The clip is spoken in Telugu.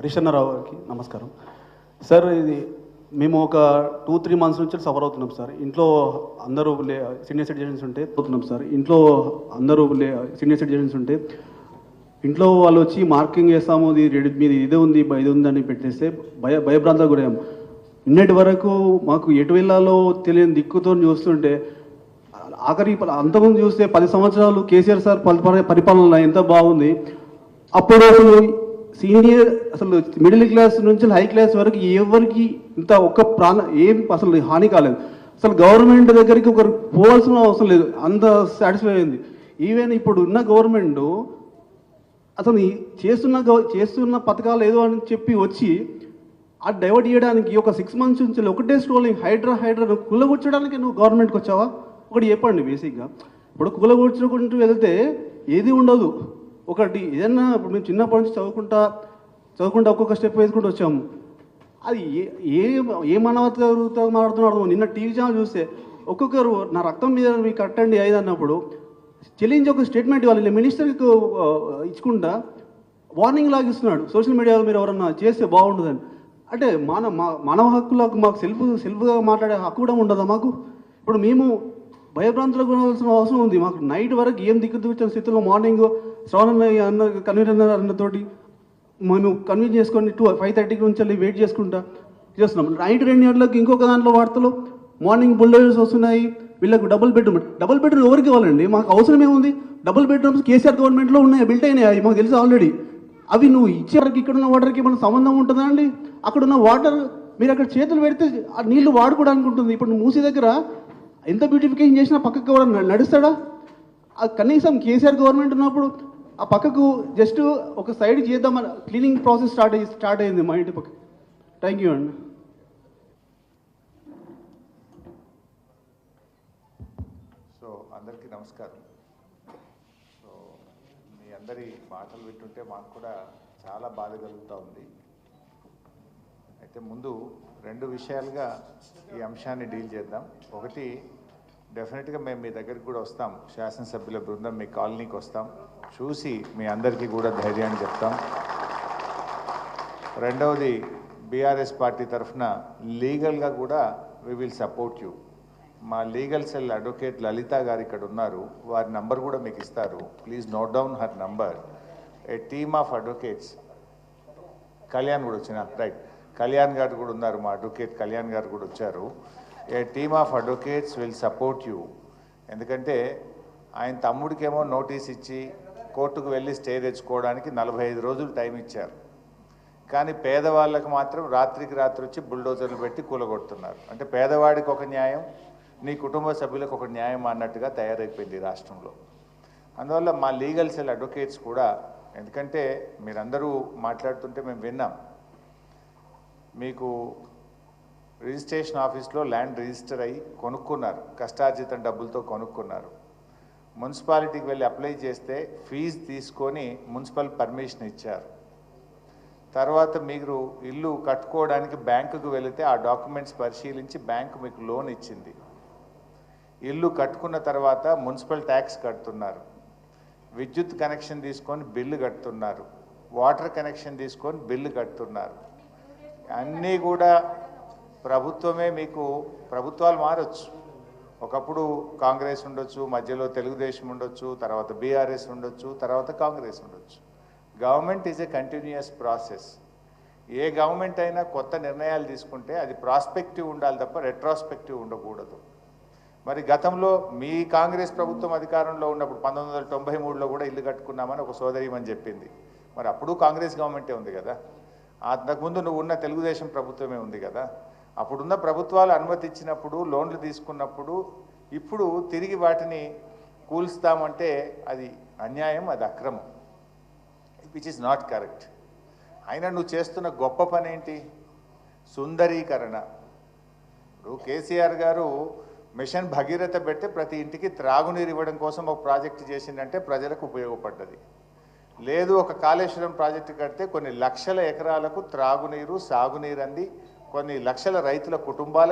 హరిశన్నరావు గారికి నమస్కారం సార్. ఇది మేము ఒక 2-3 మంత్స్ నుంచి సఫర్ అవుతున్నాం సార్. ఇంట్లో అందరూ సీనియర్ సిటిజన్స్ ఉంటే పోతున్నాం సార్. ఇంట్లో అందరూ సీనియర్ సిటిజన్స్ ఉంటే ఇంట్లో వాళ్ళు వచ్చి మార్కింగ్ చేస్తాము, ఇది మీది ఇదే ఉంది ఇది ఉందని పెట్టేస్తే భయభ్రాంతాలకు గురయ్యాం. నిన్నటి వరకు మాకు ఎటు వెళ్ళాలో తెలియని దిక్కుతో చూస్తుంటే ఆఖరి అంతకుముందు చూస్తే 10 సంవత్సరాలు కేసీఆర్ సార్ పరిపాలన ఎంత బాగుంది. అప్పుడు సీనియర్ అసలు మిడిల్ క్లాస్ నుంచి హై క్లాస్ వరకు ఎవరికి ఇంత ఒక్క ఏం అసలు హాని కాలేదు. అసలు గవర్నమెంట్ దగ్గరికి ఒకరు పోవాల్సిన అవసరం లేదు, అంత సాటిస్ఫై అయింది. ఈవెన్ ఇప్పుడు ఉన్న గవర్నమెంట్ అసలు చేస్తున్న పథకాలు ఏదో అని చెప్పి వచ్చి అది డైవర్ట్ చేయడానికి ఒక 6 మంత్స్ నుంచి ఒకటే స్ట్రోలింగ్ హైడ్రా కూలగొచ్చడానికి నువ్వు గవర్నమెంట్కి వచ్చావా? ఒకటి చెప్పండి. బేసిక్గా ఇప్పుడు కూలగొచ్చుకుంటూ వెళ్తే ఏది ఉండదు. ఒకటి ఏదన్నా ఇప్పుడు మేము చిన్నప్పటి నుంచి చదువుకుంటా ఒక్కొక్క స్టెప్ వేసుకుంటూ వచ్చాము. అది ఏ మానవతతో మాట్లాడుతున్నాడు. నిన్న టీవీ ఛానల్ చూస్తే ఒక్కొక్కరు నా రక్తం మీద మీకు కట్టండి ఐదు అన్నప్పుడు చెల్లించి ఒక స్టేట్మెంట్ ఇవ్వాలి. మినిస్టర్కి ఇచ్చుకుంటా వార్నింగ్ లాగా ఇస్తున్నాడు సోషల్ మీడియాలో, మీరు ఎవరన్నా చేస్తే బాగుంటుందని. అంటే మానవ హక్కులకు మాకు సెల్ఫ్గా మాట్లాడే హక్కు కూడా ఉండదా మాకు? ఇప్పుడు మేము భయభ్రాంతులకు కొనాల్సిన అవసరం ఉంది. మాకు నైట్ వరకు ఏం దిక్కుతూచిన స్థితిలో మార్నింగ్ శ్రవణ అన్న కన్వీనర్ అన్నతోటి మేము కన్వీన్ చేసుకొని 5:30 నుంచి వెళ్ళి వెయిట్ చేస్తున్నాం. నైట్ 2 గంటలకు ఇంకొక దాంట్లో వార్తలు మార్నింగ్ బుల్డోజర్స్ వస్తున్నాయి, వీళ్ళకు డబుల్ బెడ్రూమ్ ఎవరికి ఇవ్వాలండి? మాకు అవసరం ఏముంది? డబుల్ బెడ్రూమ్స్ కేసీఆర్ గవర్నమెంట్లో ఉన్నాయి, బిల్ట్ అయినాయి, మాకు తెలుసు ఆల్రెడీ. అవి నువ్వు ఇచ్చే వరకు ఇక్కడున్న వాటర్కి మన సంబంధం ఉంటుందా అండి? అక్కడున్న వాటర్ మీరు అక్కడ చేతులు పెడితే ఆ నీళ్లు వాడుకోవడానికి ఉంటుంది. ఇప్పుడు మూసీ దగ్గర ఎంత బ్యూటిఫికేషన్ చేసినా పక్కకు ఎవరైనా నడుస్తాడా? కనీసం కేసీఆర్ గవర్నమెంట్ ఉన్నప్పుడు ఆ పక్కకు జస్ట్ ఒక సైడ్ చేద్దామని క్లీనింగ్ ప్రాసెస్ స్టార్ట్ అయింది మా ఇంటి పక్క. థ్యాంక్ యూ అండి. సో అందరికీ నమస్కారం. సో మీ అందరి మాటలు వింటుంటే మాకు కూడా చాలా బాధ కలుగుతూ ఉంది. అయితే ముందు 2 విషయాలుగా ఈ అంశాన్ని డీల్ చేద్దాం. ఒకటి, డెఫినెట్గా మేము మీ దగ్గరికి కూడా వస్తాం, శాసనసభ్యుల బృందం మీ కాలనీకి వస్తాం, చూసి మీ అందరికీ కూడా ధైర్యాన్ని చెప్తాం. రెండవది, బీఆర్ఎస్ పార్టీ తరఫున లీగల్గా కూడా వి విల్ సపోర్ట్ యూ. మా లీగల్ సెల్ అడ్వకేట్ లలిత గారు ఇక్కడ ఉన్నారు, వారి నంబర్ కూడా మీకు ఇస్తారు. Please note down her number. A team of advocates, Kalyan కూడా వచ్చిన రైట్, కళ్యాణ్ గారు కూడా ఉన్నారు, మా అడ్వకేట్ కళ్యాణ్ గారు కూడా వచ్చారు. A team of advocates will support you. ఎందుకంటే ఆయన తమ్ముడికేమో నోటీస్ ఇచ్చి కోర్టుకు వెళ్ళి స్టే తెచ్చుకోవడానికి 45 రోజులు టైం ఇచ్చారు. కానీ పేదవాళ్ళకు మాత్రం రాత్రికి రాత్రి వచ్చి బుల్డోజర్లు పెట్టి కూలగొడుతున్నారు. అంటే పేదవాడికి ఒక న్యాయం, నీ కుటుంబ సభ్యులకు ఒక న్యాయం అన్నట్టుగా తయారైపోయింది రాష్ట్రంలో. అందువల్ల మా లీగల్ సెల్ అడ్వకేట్స్ కూడా, ఎందుకంటే మీరందరూ మాట్లాడుతుంటే మేము విన్నాం, మీకు రిజిస్ట్రేషన్ ఆఫీస్లో ల్యాండ్ రిజిస్టర్ అయ్యి కొనుక్కున్నారు, కష్టార్జితం డబ్బులతో కొనుక్కున్నారు. మున్సిపాలిటీకి వెళ్ళి అప్లై చేస్తే ఫీజు తీసుకొని మున్సిపల్ పర్మిషన్ ఇచ్చారు. తర్వాత మీరు ఇల్లు కట్టుకోవడానికి బ్యాంకుకు వెళితే ఆ డాక్యుమెంట్స్ పరిశీలించి బ్యాంకు మీకు లోన్ ఇచ్చింది. ఇల్లు కట్టుకున్న తర్వాత మున్సిపల్ ట్యాక్స్ కడుతున్నారు, విద్యుత్ కనెక్షన్ తీసుకొని బిల్లు కడుతున్నారు, వాటర్ కనెక్షన్ తీసుకొని బిల్లు కడుతున్నారు. అన్నీ కూడా ప్రభుత్వమే. మీకు ప్రభుత్వాలు మారచ్చు, ఒకప్పుడు కాంగ్రెస్ ఉండొచ్చు, మధ్యలో తెలుగుదేశం ఉండొచ్చు, తర్వాత బీఆర్ఎస్ ఉండొచ్చు, తర్వాత కాంగ్రెస్ ఉండొచ్చు. Government is a continuous process. A government అయినా కొత్త నిర్ణయాలు తీసుకుంటే అది ప్రాస్పెక్టివ్ ఉండాలి తప్ప రెట్రాస్పెక్టివ్ ఉండకూడదు. మరి గతంలో మీ కాంగ్రెస్ ప్రభుత్వం అధికారంలో ఉన్నప్పుడు 1993లో కూడా ఇల్లు కట్టుకున్నామని ఒక సోదరిమని చెప్పింది. మరి అప్పుడు కాంగ్రెస్ గవర్నమెంటే ఉంది కదా, అంతకుముందు నువ్వు ఉన్న తెలుగుదేశం ప్రభుత్వమే ఉంది కదా. అప్పుడున్న ప్రభుత్వాలు అనుమతి ఇచ్చినప్పుడు, లోన్లు తీసుకున్నప్పుడు, ఇప్పుడు తిరిగి వాటిని కూల్స్తామంటే అది అన్యాయం, అది అక్రమం, విచ్ ఈజ్ నాట్ కరెక్ట్. అయినా నువ్వు చేస్తున్న గొప్ప పని ఏంటి? సుందరీకరణ. ఇప్పుడు కేసీఆర్ గారు మిషన్ భగీరథ పెడితే ప్రతి ఇంటికి త్రాగునీరు ఇవ్వడం కోసం ఒక ప్రాజెక్టు చేసిందంటే ప్రజలకు ఉపయోగపడ్డది. లేదు, ఒక కాళేశ్వరం ప్రాజెక్టు కడితే కొన్ని లక్షల ఎకరాలకు త్రాగునీరు, సాగునీరు అంది కొన్ని లక్షల రైతుల కుటుంబాలకు